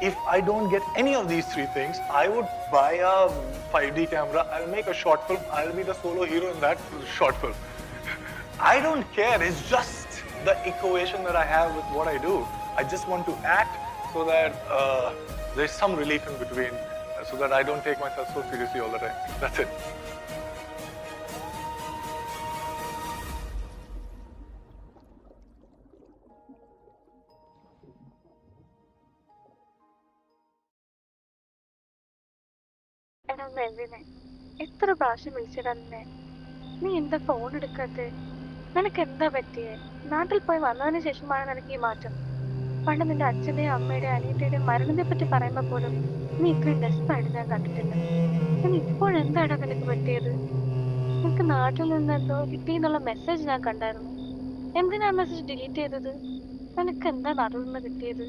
if I don't get any of these three things, I would buy a 5D camera, I'll make a short film, I'll be the solo hero in that short film. I don't care, it's just the equation that I have with what I do. I just want to act so that there's some relief in between, so that I don't take myself so seriously all the time. That's it. എടാ മെൽവിനെ, എത്ര പ്രാവശ്യം വിളിച്ചടാ നിന്നെ? നീ എന്താ phone എടുക്കാത്തെ? നിനക്ക് എന്താ പറ്റിയേ? നാട്ടിൽ പോയി വന്നതിന് ശേഷമാണ് നിനക്ക് ഈ മാറ്റം. പണ്ട് നിന്റെ അച്ഛന്റെയും അമ്മയുടെയും അനിയത്തിയുടെയും മരണത്തെ പറ്റി പറയുമ്പോ പോലും നീ ഇത്രയും ഡെസ്പായിട്ട് ഞാൻ കണ്ടിട്ടില്ല. പിന്നെ ഇപ്പോഴെന്താടാ നിനക്ക് പറ്റിയത്? നിനക്ക് നാട്ടിൽ നിന്ന് എന്തോ കിട്ടിയെന്നുള്ള മെസ്സേജ് ഞാൻ കണ്ടായിരുന്നു. എന്തിനാ മെസ്സേജ് ഡിലീറ്റ് ചെയ്തത്? നിനക്ക് എന്താ നാട്ടിൽ നിന്ന് കിട്ടിയത്?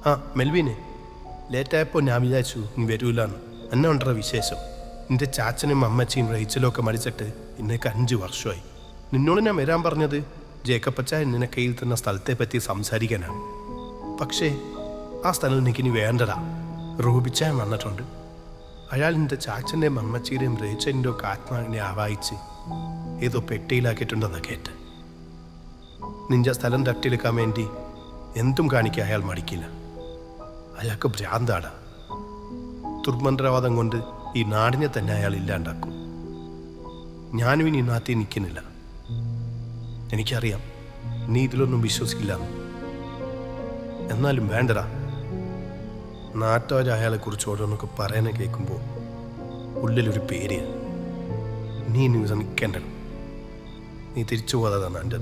ആ മെൽവിനെ, ലേറ്റായപ്പോൾ ഞാൻ വിചാരിച്ചു നീ വരൂലെന്ന്. എന്നെ ഉണ്ടോ വിശേഷം? നിന്റെ ചാച്ചനും അമ്മച്ചിയും റേച്ചലും ഒക്കെ മരിച്ചിട്ട് ഇന്നേക്ക് 5 വർഷമായി. നിന്നോട് ഞാൻ വരാൻ പറഞ്ഞത് ജേക്കപ്പച്ച നിന്നെ കയ്യിൽ തന്ന സ്ഥലത്തെ പറ്റി സംസാരിക്കാനാണ്. പക്ഷേ ആ സ്ഥലം എനിക്കിനി വേണ്ടടാ. റൂബിച്ചാൻ വന്നിട്ടുണ്ട്. അയാൾ നിന്റെ ചാച്ചൻ്റെയും അമ്മച്ചിയുടെയും റേച്ചലിൻ്റെ ഒക്കെ ആത്മാവിനെ ആവാഹിച്ച് ഏതോ പെട്ടിയിലാക്കിയിട്ടുണ്ടെന്നാണ് കേട്ട്. നിന്റെ സ്ഥലം തട്ടിയെടുക്കാൻ വേണ്ടി എന്തും കാണിക്കാൻ അയാൾ മടിക്കില്ല. അയാൾക്ക് ഭ്രാന്താടാ. ദുർമന്ത്രവാദം കൊണ്ട് ഈ നാടിനെ തന്നെ അയാൾ ഇല്ലാണ്ടാക്കും. ഞാനും ഇനി നാട്ടിൽ നിൽക്കുന്നില്ല. എനിക്കറിയാം നീ ഇതിലൊന്നും വിശ്വസിക്കില്ല. എന്നാലും വേണ്ടടാ. നാട്ടുകാർ അയാളെക്കുറിച്ച് ഓരോന്നൊക്കെ പറയാനെ കേൾക്കുമ്പോൾ ഉള്ളിലൊരു പേര്. നീ ഇനി നിൽക്കേണ്ടത്. നീ തിരിച്ചു പോകാതാണ് എൻ്റെ.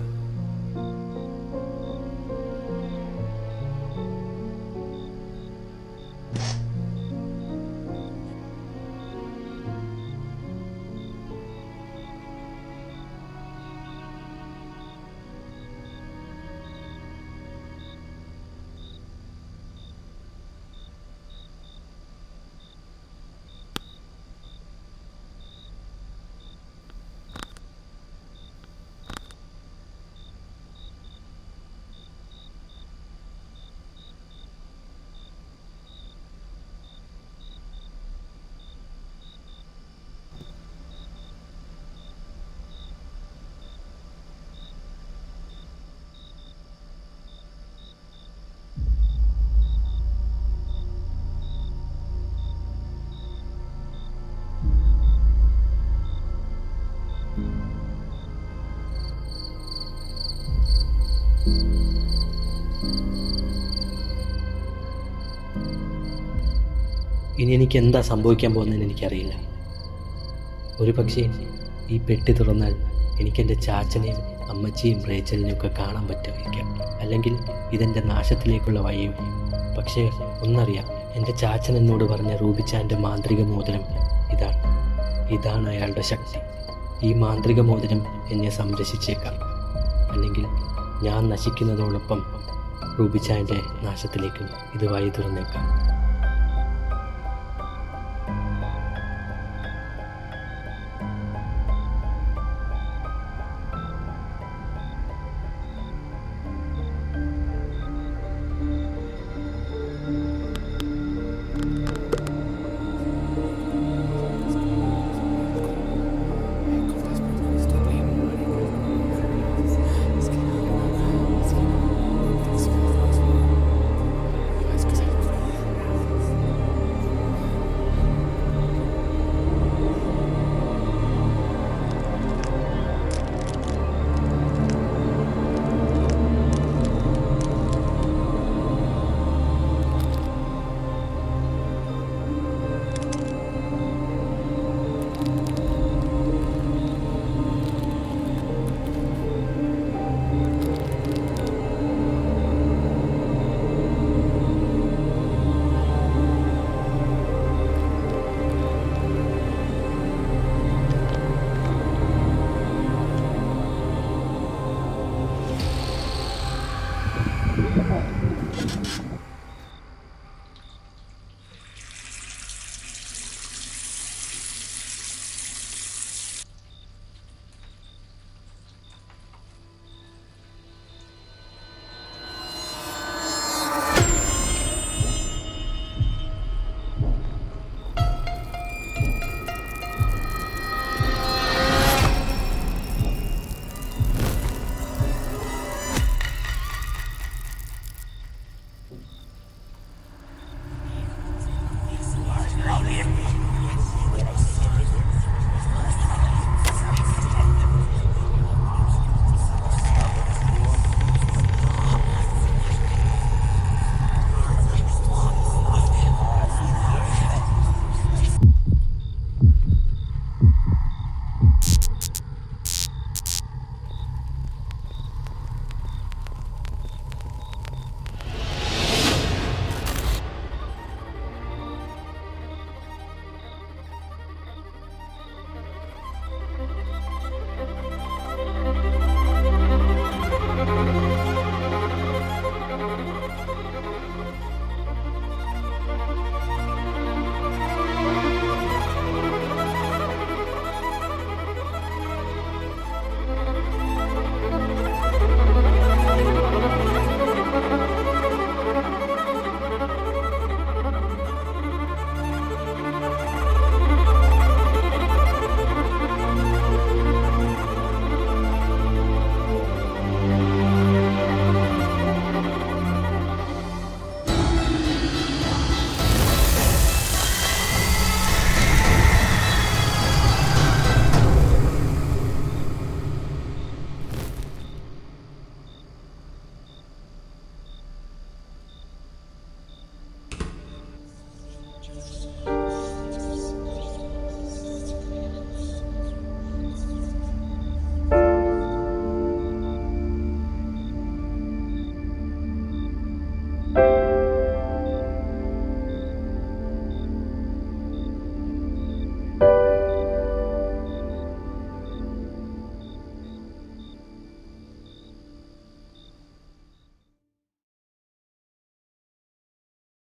ഇനി എനിക്ക് എന്താ സംഭവിക്കാൻ പോകുന്നതെന്ന് എനിക്കറിയില്ല. ഒരു പക്ഷേ ഈ പെട്ടി തുറന്നാൽ എനിക്കെൻ്റെ ചാച്ചനെയും അമ്മച്ചിയും റേച്ചലിനെയും ഒക്കെ കാണാൻ പറ്റുമായിരിക്കാം. അല്ലെങ്കിൽ ഇതെൻ്റെ നാശത്തിലേക്കുള്ള വഴിയും. പക്ഷേ ഒന്നറിയാം, എൻ്റെ ചാച്ചൻ എന്നോട് പറഞ്ഞ റൂബിച്ചാൻ്റെ മാന്ത്രിക മോതിരം ഇതാണ് അയാളുടെ ശക്തി. ഈ മാന്ത്രിക മോതിരം എന്നെ സംരക്ഷിച്ചേക്കാം. അല്ലെങ്കിൽ ഞാൻ നശിക്കുന്നതോടൊപ്പം റൂബിച്ചാൻ്റെ നാശത്തിലേക്കും ഇത് വഴി തുറന്നേക്കാം.